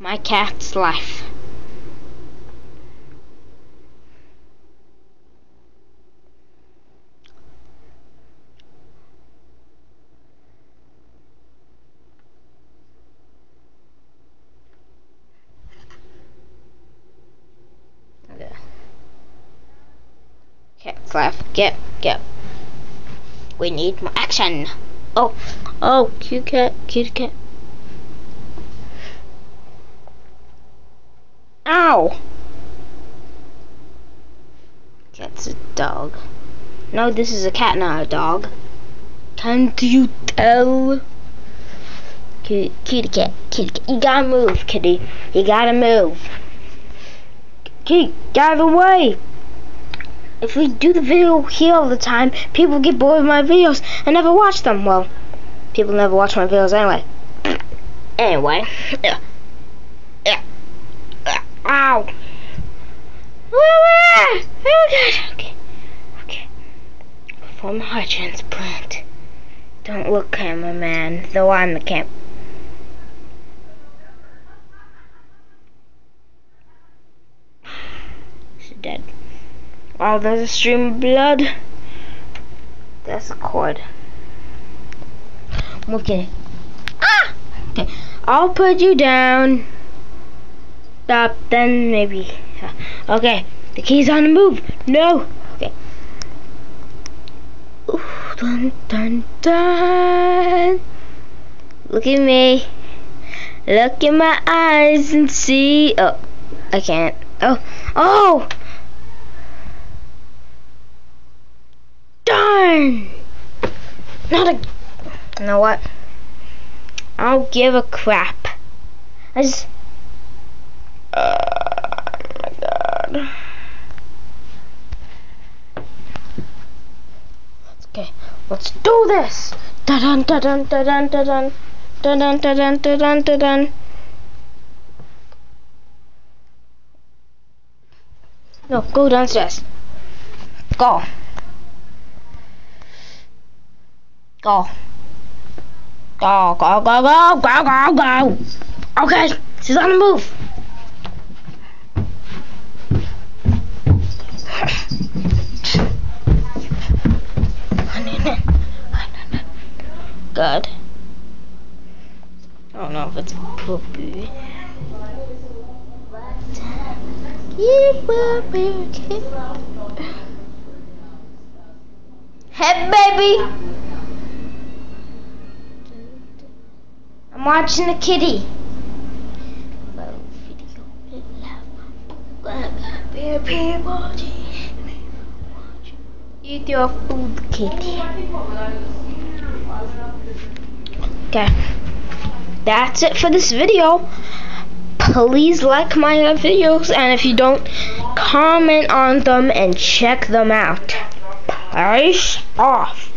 My cat's life. Okay. Cat's life. Get. We need more action. Oh, cute cat. Ow! Cat's a dog. No, this is a cat, not a dog. Can't you tell? Kitty cat. You gotta move, kitty. You gotta move. Kitty, get out of the way. If we do the video here all the time, people get bored of my videos and never watch them. Well, people never watch my videos anyway. Anyway. Ow! Okay. Perform a heart transplant. Don't look, cameraman, though I'm the cam. She's dead. Oh, there's a stream of blood. That's a cord. Okay. Ah! Okay. I'll put you down. Stop, then maybe. Okay. The key's on the move. No. Okay. Ooh, dun. Look at me. Look in my eyes and see. Oh, I can't. Oh! Darn! You know what? I don't give a crap. Oh my god. Okay, let's do this. Dun. No, go downstairs. Go. Okay, she's on the move. Good. I don't know if it's poopy. Hey, baby. I'm watching the kitty. Eat your food, kitty. Okay, that's it for this video. Please like my videos, and if you don't, comment on them and check them out. Peace off.